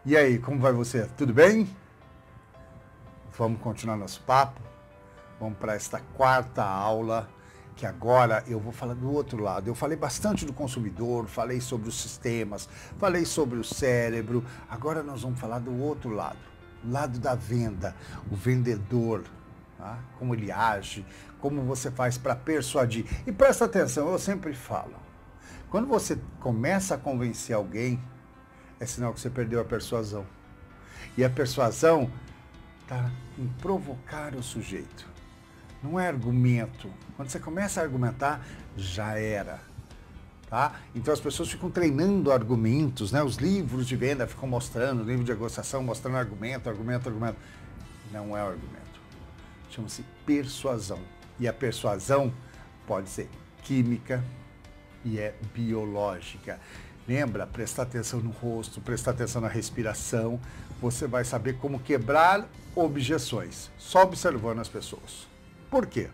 E aí, como vai você? Tudo bem? Vamos continuar nosso papo? Vamos para esta quarta aula, que agora eu vou falar do outro lado. Eu falei bastante do consumidor, falei sobre os sistemas, falei sobre o cérebro. Agora nós vamos falar do outro lado, o lado da venda, o vendedor, tá? Como ele age, como você faz para persuadir. E presta atenção, eu sempre falo, quando você começa a convencer alguém, é sinal que você perdeu a persuasão. E a persuasão está em provocar o sujeito. Não é argumento. Quando você começa a argumentar, já era. Tá? Então as pessoas ficam treinando argumentos, né? Os livros de venda ficam mostrando, livro de negociação mostrando argumento. Não é o argumento. Chama-se persuasão. E a persuasão pode ser química e é biológica. Lembra? Prestar atenção no rosto, prestar atenção na respiração. Você vai saber como quebrar objeções, só observando as pessoas. Por quê?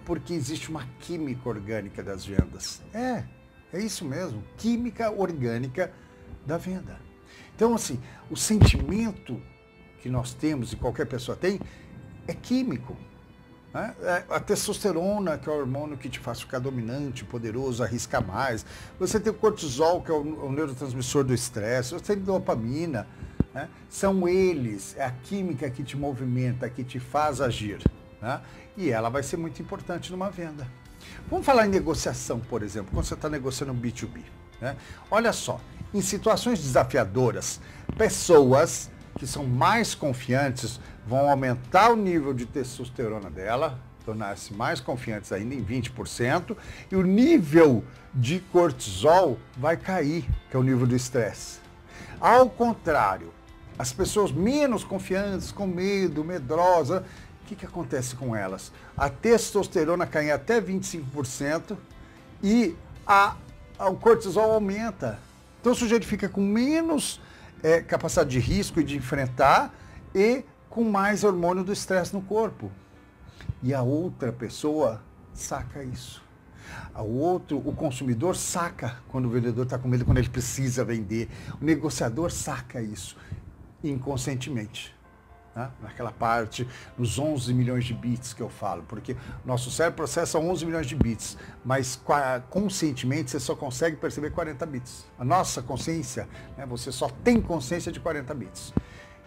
Porque existe uma química orgânica das vendas. É isso mesmo, química orgânica da venda. Então, assim, o sentimento que nós temos e qualquer pessoa tem é químico. Né? A testosterona, que é o hormônio que te faz ficar dominante, poderoso, arriscar mais. Você tem o cortisol, que é o neurotransmissor do estresse. Você tem dopamina. Né? São eles, é a química que te movimenta, que te faz agir. Né? E ela vai ser muito importante numa venda. Vamos falar em negociação, por exemplo, quando você está negociando um B2B. Né? Olha só, em situações desafiadoras, pessoas que são mais confiantes vão aumentar o nível de testosterona dela, tornar-se mais confiantes ainda em 20%, e o nível de cortisol vai cair, que é o nível do estresse. Ao contrário, as pessoas menos confiantes, com medo, medrosas, o que acontece com elas? A testosterona cai em até 25% e o cortisol aumenta. Então o sujeito fica com menos capacidade de risco e de enfrentar e com mais hormônio do estresse no corpo. E a outra pessoa saca isso. O consumidor saca quando o vendedor está com medo, quando ele precisa vender. O negociador saca isso inconscientemente. Né? Naquela parte, nos 11 milhões de bits que eu falo, porque nosso cérebro processa 11 milhões de bits, mas conscientemente você só consegue perceber 40 bits. A nossa consciência, né, você só tem consciência de 40 bits.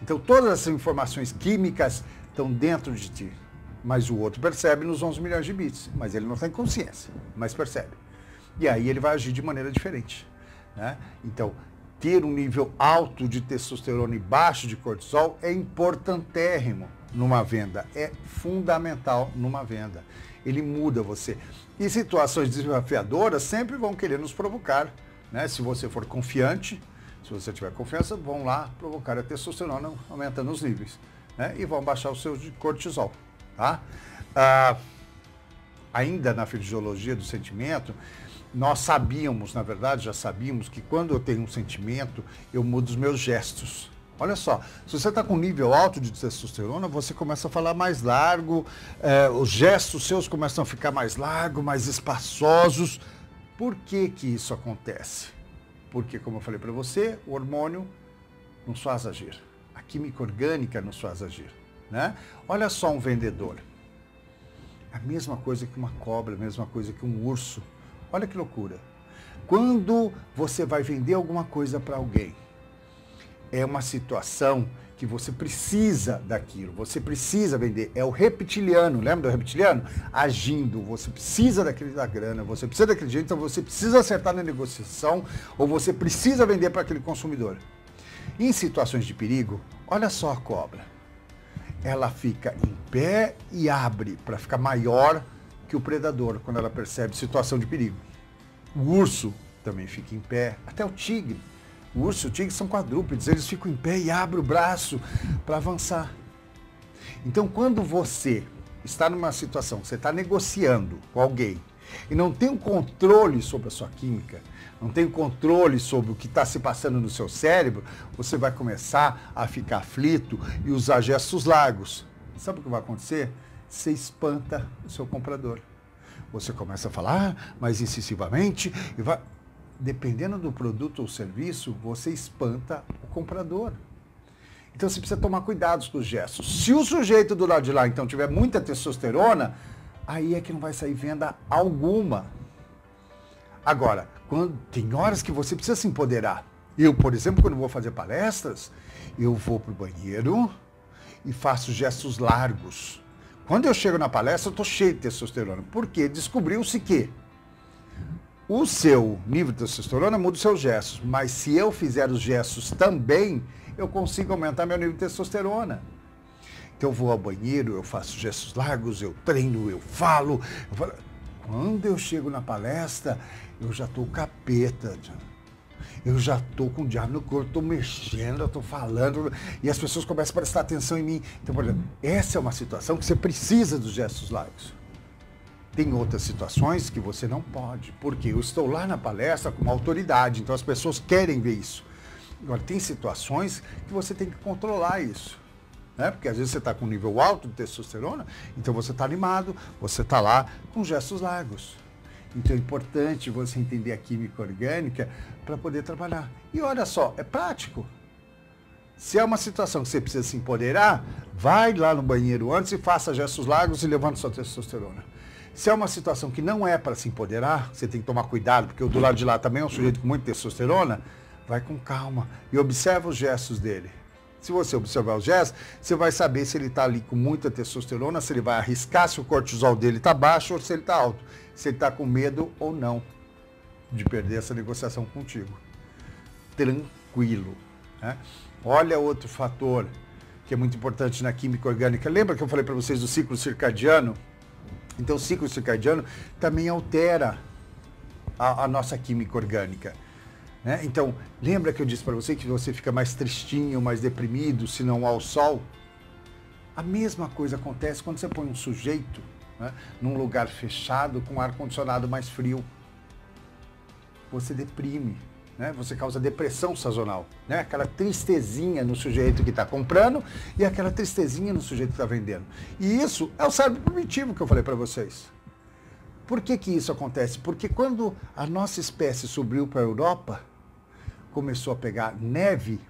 Então todas as informações químicas estão dentro de ti, mas o outro percebe nos 11 milhões de bits, mas ele não tem consciência, mas percebe. E aí ele vai agir de maneira diferente. Né? Então, ter um nível alto de testosterona e baixo de cortisol é importantérrimo numa venda, é fundamental numa venda. Ele muda você. E situações desafiadoras sempre vão querer nos provocar. Né? Se você for confiante, se você tiver confiança, vão lá provocar a testosterona aumentando os níveis. Né? E vão baixar o seu cortisol. Tá? Ainda na fisiologia do sentimento, nós sabíamos, na verdade, já sabíamos que quando eu tenho um sentimento, eu mudo os meus gestos. Olha só, se você está com um nível alto de testosterona, você começa a falar mais largo, os gestos seus começam a ficar mais largos, mais espaçosos. Por que que isso acontece? Porque, como eu falei para você, o hormônio nos faz agir. A química orgânica nos faz agir. Né? Olha só um vendedor. A mesma coisa que uma cobra, a mesma coisa que um urso. Olha que loucura. Quando você vai vender alguma coisa para alguém, é uma situação que você precisa daquilo, você precisa vender. É o reptiliano, lembra do reptiliano? Agindo, você precisa da grana, você precisa daquele jeito, então você precisa acertar na negociação ou você precisa vender para aquele consumidor. Em situações de perigo, olha só a cobra. Ela fica em pé e abre para ficar maior que o predador, quando ela percebe situação de perigo. O urso também fica em pé, até o tigre. O urso e o tigre são quadrúpedes, eles ficam em pé e abrem o braço para avançar. Então, quando você está numa situação, você está negociando com alguém e não tem um controle sobre a sua química, não tem controle sobre o que está se passando no seu cérebro, você vai começar a ficar aflito e usar gestos largos. Sabe o que vai acontecer? Você espanta o seu comprador. Você começa a falar mais incisivamente e vai... dependendo do produto ou serviço, você espanta o comprador. Então você precisa tomar cuidado com os gestos. Se o sujeito do lado de lá, então, tiver muita testosterona, aí é que não vai sair venda alguma. Agora, tem horas que você precisa se empoderar. Eu, por exemplo, quando vou fazer palestras, eu vou pro banheiro e faço gestos largos. Quando eu chego na palestra, eu estou cheio de testosterona. Por quê? Descobriu-se que o seu nível de testosterona muda os seus gestos, mas se eu fizer os gestos também, eu consigo aumentar meu nível de testosterona. Então eu vou ao banheiro, eu faço gestos largos, eu treino, eu falo. Quando eu chego na palestra, eu já estou capeta. Eu já estou com o diabo no corpo, estou mexendo, eu estou falando, e as pessoas começam a prestar atenção em mim. Então, por exemplo, essa é uma situação que você precisa dos gestos largos. Tem outras situações que você não pode, porque eu estou lá na palestra com uma autoridade, então as pessoas querem ver isso. Agora, tem situações que você tem que controlar isso, né? Porque às vezes você está com um nível alto de testosterona, então você está animado, você está lá com gestos largos. Então é importante você entender a química orgânica para poder trabalhar. E olha só, é prático. Se é uma situação que você precisa se empoderar, vai lá no banheiro antes e faça gestos largos e levante sua testosterona. Se é uma situação que não é para se empoderar, você tem que tomar cuidado, porque o do lado de lá também é um sujeito com muita testosterona, vai com calma e observa os gestos dele. Se você observar os gestos, você vai saber se ele está ali com muita testosterona, se ele vai arriscar, se o cortisol dele está baixo ou se ele está alto. Se ele está com medo ou não de perder essa negociação contigo. Tranquilo, né? Olha outro fator que é muito importante na química orgânica. Lembra que eu falei para vocês do ciclo circadiano? Então o ciclo circadiano também altera a nossa química orgânica, né? Então, lembra que eu disse para você que você fica mais tristinho, mais deprimido, se não ao sol? A mesma coisa acontece quando você põe um sujeito, né, num lugar fechado com ar-condicionado mais frio. Você deprime, né? Você causa depressão sazonal, né? Aquela tristezinha no sujeito que está comprando e aquela tristezinha no sujeito que está vendendo. E isso é o cérebro primitivo que eu falei para vocês. Por que que isso acontece? Porque quando a nossa espécie subiu para a Europa, começou a pegar neve,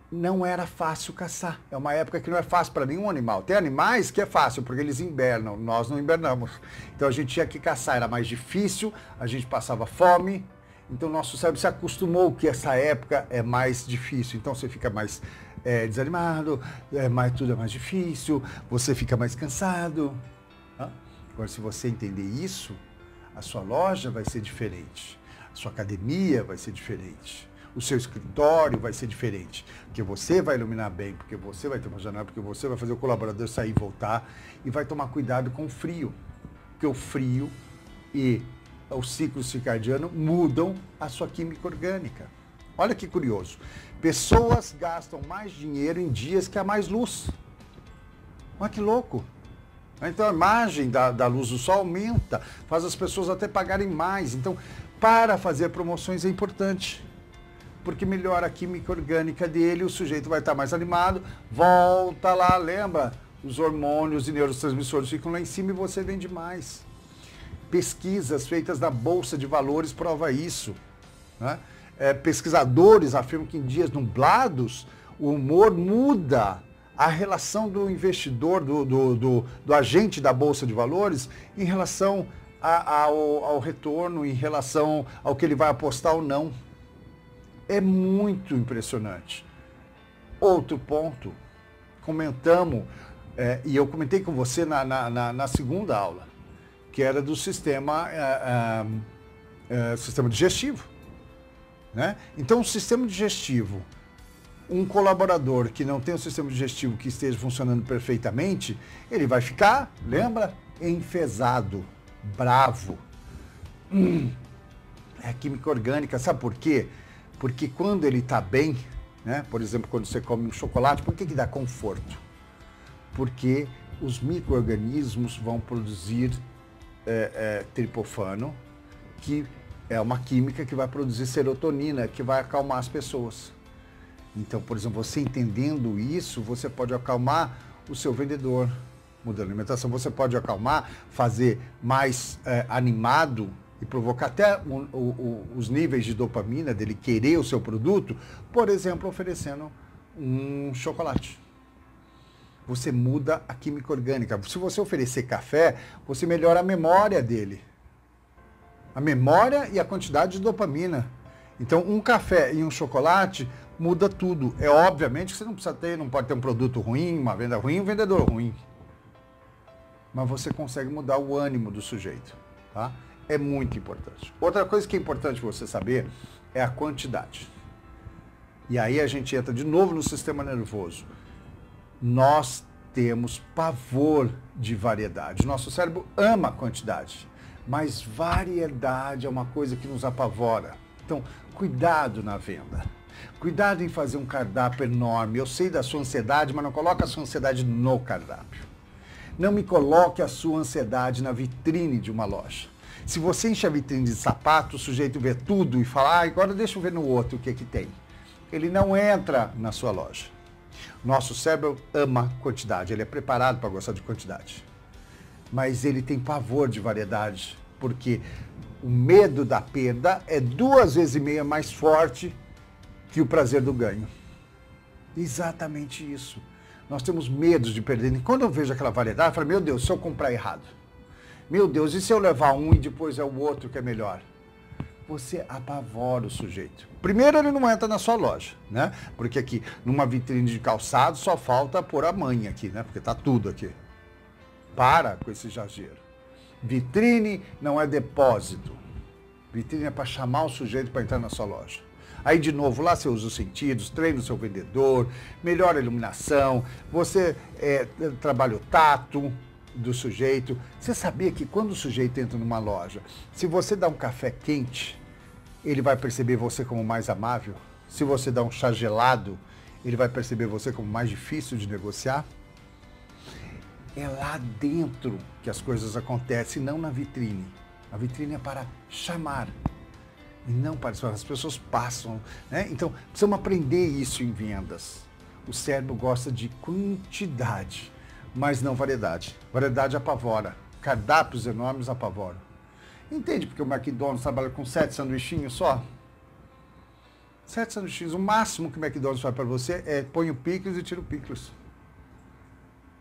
não era fácil caçar. É uma época que não é fácil para nenhum animal. Tem animais que é fácil, porque eles invernam, nós não invernamos. Então a gente tinha que caçar, era mais difícil, a gente passava fome, então nosso cérebro se acostumou que essa época é mais difícil. Então você fica mais desanimado, tudo é mais difícil, você fica mais cansado. Agora, se você entender isso, a sua loja vai ser diferente. A sua academia vai ser diferente. O seu escritório vai ser diferente. Porque você vai iluminar bem, porque você vai ter uma janela, porque você vai fazer o colaborador sair e voltar. E vai tomar cuidado com o frio. Porque o frio e o ciclo circadiano mudam a sua química orgânica. Olha que curioso. Pessoas gastam mais dinheiro em dias que há mais luz. Olha que louco. Então a imagem da luz do sol aumenta, faz as pessoas até pagarem mais. Então, para fazer promoções é importante, porque melhora a química orgânica dele, o sujeito vai estar mais animado, volta lá, lembra? Os hormônios e neurotransmissores ficam lá em cima e você vende mais. Pesquisas feitas na Bolsa de Valores provam isso, né? Pesquisadores afirmam que em dias nublados o humor muda. A relação do investidor, do agente da Bolsa de Valores, em relação ao retorno, em relação ao que ele vai apostar ou não. É muito impressionante. Outro ponto, comentamos, e eu comentei com você na segunda aula, que era do sistema digestivo, né? Então, o sistema digestivo, um colaborador que não tem um sistema digestivo que esteja funcionando perfeitamente, ele vai ficar, lembra? Enfesado, bravo. É química orgânica, sabe por quê? Porque quando ele está bem, né? Por exemplo, quando você come um chocolate, por que dá conforto? Porque os micro-organismos vão produzir triptofano, que é uma química que vai produzir serotonina, que vai acalmar as pessoas. Então, por exemplo, você entendendo isso, você pode acalmar o seu vendedor. Mudando a alimentação, você pode acalmar, fazer mais animado e provocar até os níveis de dopamina dele querer o seu produto, por exemplo, oferecendo um chocolate. Você muda a química orgânica. Se você oferecer café, você melhora a memória dele. A memória e a quantidade de dopamina. Então, um café e um chocolate muda tudo. É obviamente que você não pode ter um produto ruim, uma venda ruim, um vendedor ruim. Mas você consegue mudar o ânimo do sujeito, tá? É muito importante. Outra coisa que é importante você saber é a quantidade. E aí a gente entra de novo no sistema nervoso. Nós temos pavor de variedade. Nosso cérebro ama a quantidade, mas variedade é uma coisa que nos apavora. Então, cuidado na venda. Cuidado em fazer um cardápio enorme. Eu sei da sua ansiedade, mas não coloque a sua ansiedade no cardápio. Não me coloque a sua ansiedade na vitrine de uma loja. Se você enche a vitrine de sapato, o sujeito vê tudo e fala, agora deixa eu ver no outro o que que tem. Ele não entra na sua loja. Nosso cérebro ama quantidade, ele é preparado para gostar de quantidade. Mas ele tem pavor de variedade, porque o medo da perda é 2,5 vezes mais forte que o prazer do ganho. Exatamente isso. Nós temos medo de perder. E quando eu vejo aquela variedade, eu falo, meu Deus, se eu comprar errado? Meu Deus, e se eu levar um e depois é o outro que é melhor? Você apavora o sujeito. Primeiro, ele não entra na sua loja, né? Porque aqui, numa vitrine de calçado, só falta pôr a mãe aqui, né? Porque tá tudo aqui. Para com esse exagero. Vitrine não é depósito. Vitrine é para chamar o sujeito para entrar na sua loja. Aí, de novo, lá você usa os sentidos, treina o seu vendedor, melhora a iluminação, você trabalha o tato do sujeito. Você sabia que quando o sujeito entra numa loja, se você dá um café quente, ele vai perceber você como mais amável? Se você dá um chá gelado, ele vai perceber você como mais difícil de negociar? É lá dentro que as coisas acontecem, não na vitrine. A vitrine é para chamar. E não para as pessoas passam, né? Então, precisamos aprender isso em vendas. O cérebro gosta de quantidade, mas não variedade. Variedade apavora. Cardápios enormes apavoram. Entende porque o McDonald's trabalha com 7 sanduichinhos só? 7 sanduichinhos. O máximo que o McDonald's faz para você é põe o picles e tira o picles.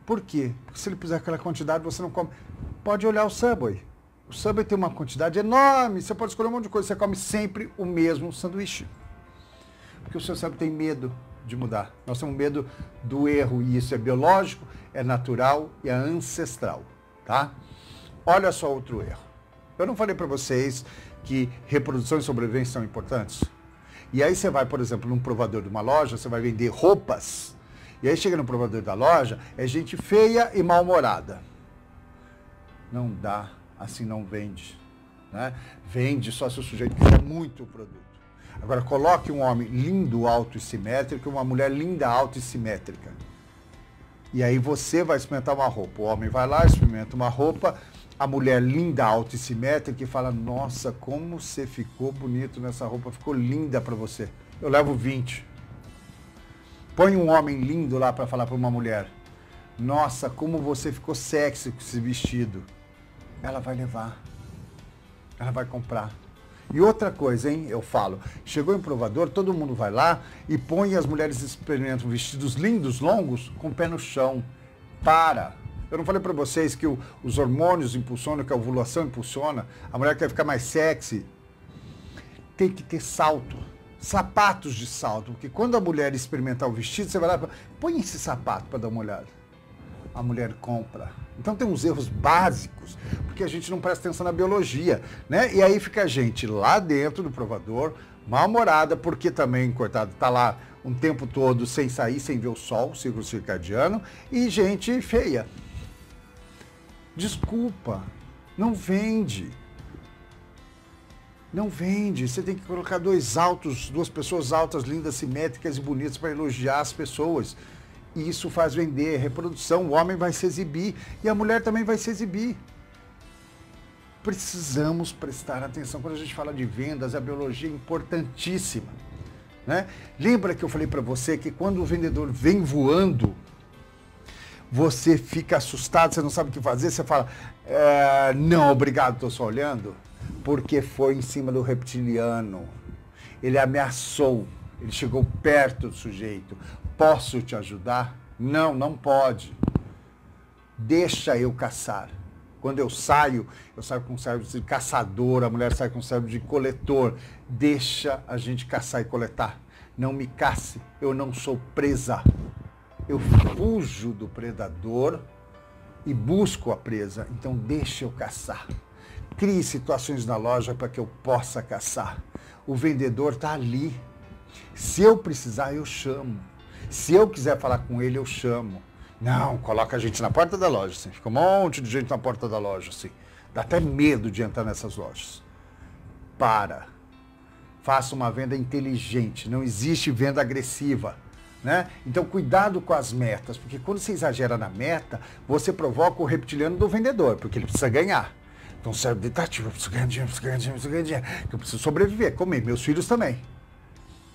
Por quê? Porque se ele puser aquela quantidade, você não come. Pode olhar o Subway. O Subway tem uma quantidade enorme, você pode escolher um monte de coisa, você come sempre o mesmo sanduíche. Porque o seu cérebro tem medo de mudar. Nós temos medo do erro, e isso é biológico, é natural e é ancestral, tá? Olha só outro erro. Eu não falei para vocês que reprodução e sobrevivência são importantes? E aí você vai, por exemplo, num provador de uma loja, você vai vender roupas, e aí chega no provador da loja, é gente feia e mal-humorada. Não dá. Assim não vende, né? Vende só se o sujeito quiser muito o produto. Agora, coloque um homem lindo, alto e simétrico e uma mulher linda, alta e simétrica. E aí você vai experimentar uma roupa. O homem vai lá, experimenta uma roupa, a mulher linda, alta e simétrica e fala, nossa, como você ficou bonito nessa roupa, ficou linda para você. Eu levo 20. Põe um homem lindo lá para falar para uma mulher, nossa, como você ficou sexy com esse vestido. Ela vai levar, ela vai comprar. E outra coisa, hein, eu falo, chegou em provador, todo mundo vai lá e põe, as mulheres experimentam vestidos lindos, longos, com o pé no chão. Para! Eu não falei para vocês que os hormônios impulsionam, que a ovulação impulsiona, a mulher quer ficar mais sexy. Tem que ter salto, sapatos de salto, porque quando a mulher experimentar o vestido, você vai lá e fala, põe esse sapato para dar uma olhada. A mulher compra. Então tem uns erros básicos, porque a gente não presta atenção na biologia, né? E aí fica a gente lá dentro do provador, mal-humorada, porque também, coitado, tá lá um tempo todo sem sair, sem ver o sol, ciclo circadiano, e gente feia. Desculpa, não vende. Não vende. Você tem que colocar duas pessoas altas, lindas, simétricas e bonitas para elogiar as pessoas. E isso faz vender, reprodução, o homem vai se exibir e a mulher também vai se exibir. Precisamos prestar atenção. Quando a gente fala de vendas, a biologia é importantíssima, né? Lembra que eu falei para você que quando o vendedor vem voando, você fica assustado, você não sabe o que fazer, você fala, não, obrigado, estou só olhando. Porque foi em cima do reptiliano. Ele ameaçou, ele chegou perto do sujeito. Posso te ajudar? Não, não pode. Deixa eu caçar. Quando eu saio com cérebro de caçador, a mulher sai com cérebro de coletor. Deixa a gente caçar e coletar. Não me casse, eu não sou presa. Eu fujo do predador e busco a presa. Então deixa eu caçar. Crie situações na loja para que eu possa caçar. O vendedor está ali. Se eu precisar, eu chamo. Se eu quiser falar com ele, eu chamo. Não, coloca a gente na porta da loja, assim. Fica um monte de gente na porta da loja, assim. Dá até medo de entrar nessas lojas. Para. Faça uma venda inteligente. Não existe venda agressiva, né? Então, cuidado com as metas, porque quando você exagera na meta, você provoca o reptiliano do vendedor, porque ele precisa ganhar. Então, o cérebro dele tá ativo, eu preciso ganhar dinheiro, eu preciso sobreviver, comer, meus filhos também.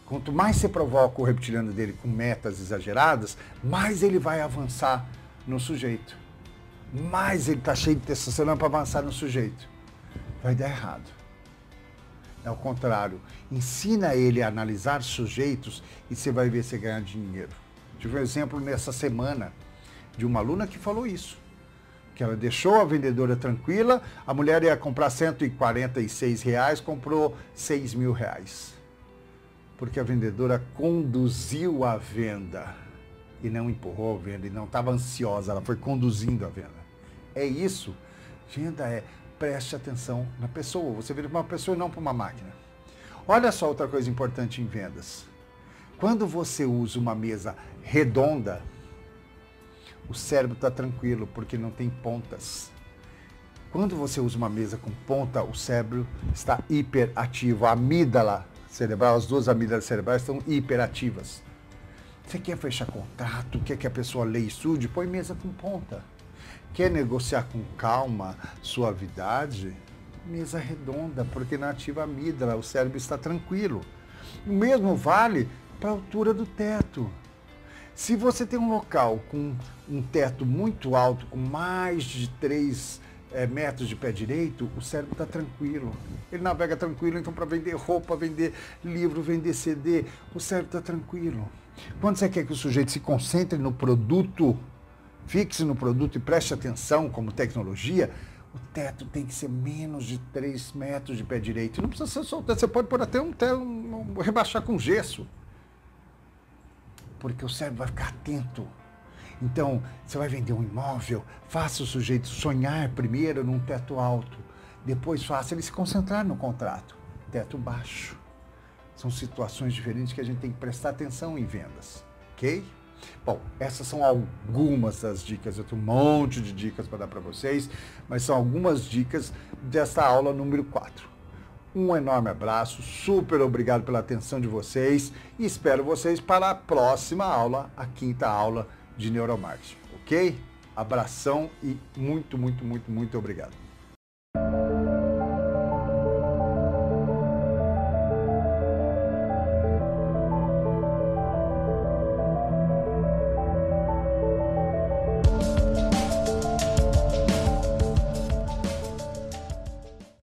Quanto mais você provoca o reptiliano dele com metas exageradas, mais ele vai avançar no sujeito. Mais ele está cheio de testosterona para avançar no sujeito. Vai dar errado. É o contrário. Ensina ele a analisar sujeitos e você vai ver se ganhar dinheiro. Tive um exemplo nessa semana de uma aluna que falou isso. Que ela deixou a vendedora tranquila, a mulher ia comprar R$146, comprou R$6.000. Porque a vendedora conduziu a venda e não empurrou a venda e não estava ansiosa, ela foi conduzindo a venda. É isso. Venda é preste atenção na pessoa. Você vira para uma pessoa e não para uma máquina. Olha só outra coisa importante em vendas. Quando você usa uma mesa redonda, o cérebro está tranquilo porque não tem pontas. Quando você usa uma mesa com ponta, o cérebro está hiperativo. A amígdala cerebral, as duas amígdalas cerebrais estão hiperativas. Você quer fechar contrato, quer que a pessoa leia e estude, põe mesa com ponta. Quer negociar com calma, suavidade, mesa redonda, porque na ativa amígdala o cérebro está tranquilo. O mesmo vale para a altura do teto. Se você tem um local com um teto muito alto, com mais de 3 metros de pé direito, o cérebro está tranquilo. Ele navega tranquilo, então para vender roupa, vender livro, vender CD, o cérebro está tranquilo. Quando você quer que o sujeito se concentre no produto, fixe no produto e preste atenção como tecnologia, o teto tem que ser menos de 3 metros de pé direito. Não precisa ser solto, você pode pôr até rebaixar com gesso. Porque o cérebro vai ficar atento. Então, você vai vender um imóvel, faça o sujeito sonhar primeiro num teto alto, depois faça ele se concentrar no contrato. Teto baixo. São situações diferentes que a gente tem que prestar atenção em vendas, ok? Bom, essas são algumas das dicas, eu tenho um monte de dicas para dar para vocês, mas são algumas dicas dessa aula número 4. Um enorme abraço, super obrigado pela atenção de vocês e espero vocês para a próxima aula, a 5ª aula de neuromarketing, ok? Abração e muito, muito, muito, muito obrigado.